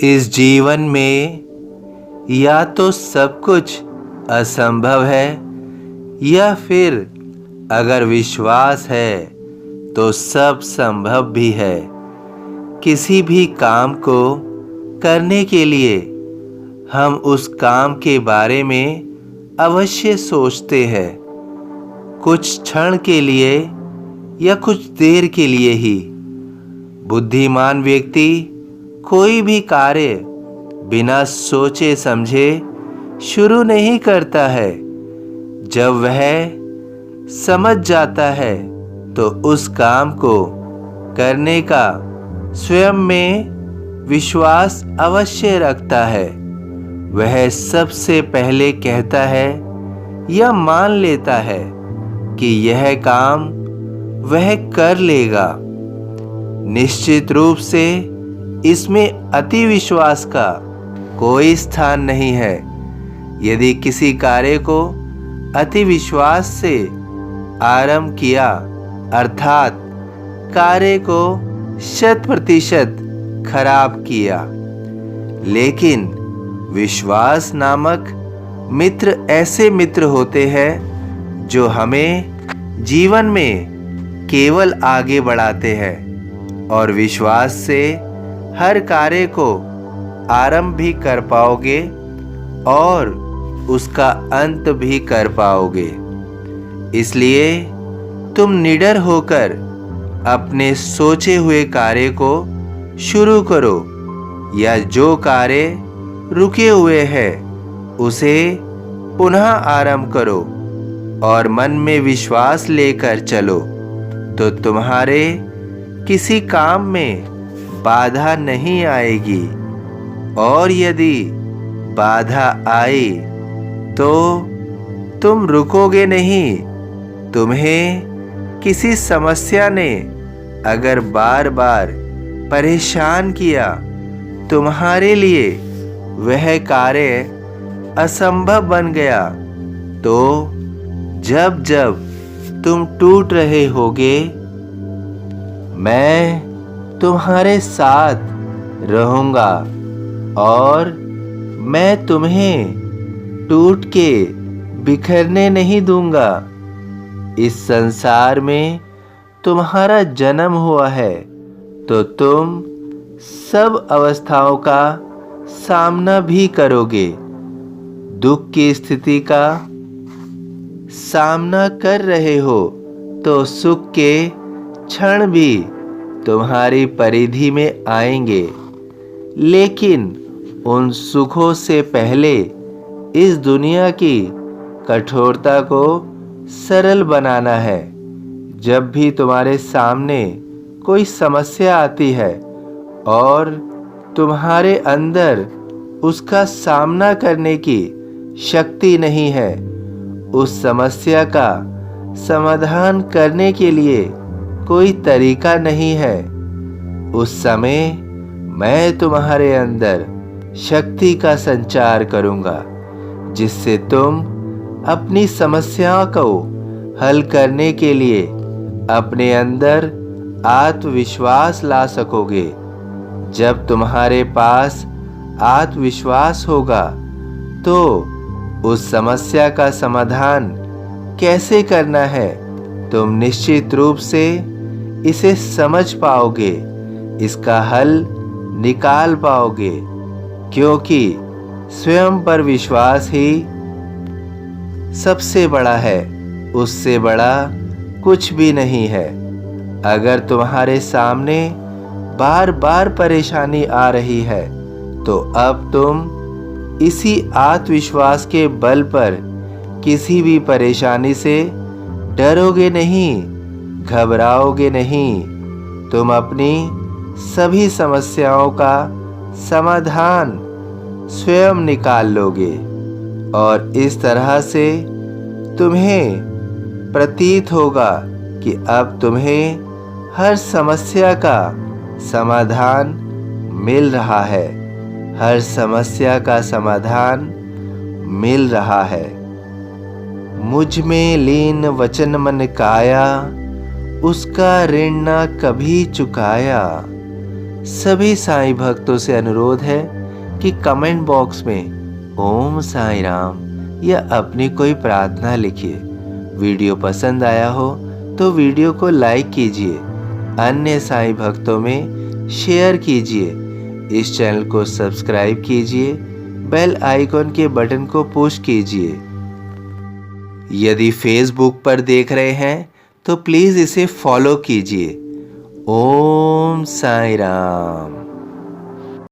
इस जीवन में या तो सब कुछ असंभव है या फिर अगर विश्वास है तो सब संभव भी है। किसी भी काम को करने के लिए हम उस काम के बारे में अवश्य सोचते हैं, कुछ क्षण के लिए या कुछ देर के लिए ही। बुद्धिमान व्यक्ति कोई भी कार्य बिना सोचे समझे शुरू नहीं करता है। जब वह समझ जाता है तो उस काम को करने का स्वयं में विश्वास अवश्य रखता है। वह सबसे पहले कहता है या मान लेता है कि यह काम वह कर लेगा। निश्चित रूप से इसमें अति विश्वास का कोई स्थान नहीं है। यदि किसी कार्य को अति विश्वास से आरंभ किया अर्थात कार्य को 100% खराब किया। लेकिन विश्वास नामक मित्र ऐसे मित्र होते हैं जो हमें जीवन में केवल आगे बढ़ाते हैं और विश्वास से हर कार्य को आरंभ भी कर पाओगे और उसका अंत भी कर पाओगे। इसलिए तुम निडर होकर अपने सोचे हुए कार्य को शुरू करो या जो कार्य रुके हुए हैं उसे पुनः आरंभ करो और मन में विश्वास लेकर चलो तो तुम्हारे किसी काम में बाधा नहीं आएगी। और यदि बाधा आई तो तुम रुकोगे नहीं। तुम्हें किसी समस्या ने अगर बार बार परेशान किया, तुम्हारे लिए वह कार्य असंभव बन गया, तो जब जब तुम टूट रहे होगे, मैं तुम्हारे साथ रहूँगा और मैं तुम्हें टूट के बिखरने नहीं दूंगा। इस संसार में तुम्हारा जन्म हुआ है तो तुम सब अवस्थाओं का सामना भी करोगे। दुख की स्थिति का सामना कर रहे हो तो सुख के क्षण भी तुम्हारी परिधि में आएंगे। लेकिन उन सुखों से पहले इस दुनिया की कठोरता को सरल बनाना है। जब भी तुम्हारे सामने कोई समस्या आती है और तुम्हारे अंदर उसका सामना करने की शक्ति नहीं है, उस समस्या का समाधान करने के लिए कोई तरीका नहीं है, उस समय मैं तुम्हारे अंदर शक्ति का संचार करूंगा जिससे तुम अपनी समस्याओं को हल करने के लिए अपने अंदर आत्मविश्वास ला सकोगे। जब तुम्हारे पास आत्मविश्वास होगा तो उस समस्या का समाधान कैसे करना है तुम निश्चित रूप से इसे समझ पाओगे, इसका हल निकाल पाओगे, क्योंकि स्वयं पर विश्वास ही सबसे बड़ा है, उससे बड़ा कुछ भी नहीं है। अगर तुम्हारे सामने बार बार परेशानी आ रही है तो अब तुम इसी आत्मविश्वास के बल पर किसी भी परेशानी से डरोगे नहीं, घबराओगे नहीं। तुम अपनी सभी समस्याओं का समाधान स्वयं निकाल लोगे और इस तरह से तुम्हें प्रतीत होगा कि अब तुम्हें हर समस्या का समाधान मिल रहा है, हर समस्या का समाधान मिल रहा है। मुझ में लीन वचन मन काया, उसका ऋण न कभी चुकाया। सभी साईं भक्तों से अनुरोध है कि कमेंट बॉक्स में ओम साईं राम या अपनी कोई प्रार्थना लिखिए। वीडियो पसंद आया हो तो वीडियो को लाइक कीजिए, अन्य साईं भक्तों में शेयर कीजिए। इस चैनल को सब्सक्राइब कीजिए, बेल आइकॉन के बटन को पुश कीजिए। यदि फेसबुक पर देख रहे हैं तो प्लीज़ इसे फॉलो कीजिए। ओम साईं राम।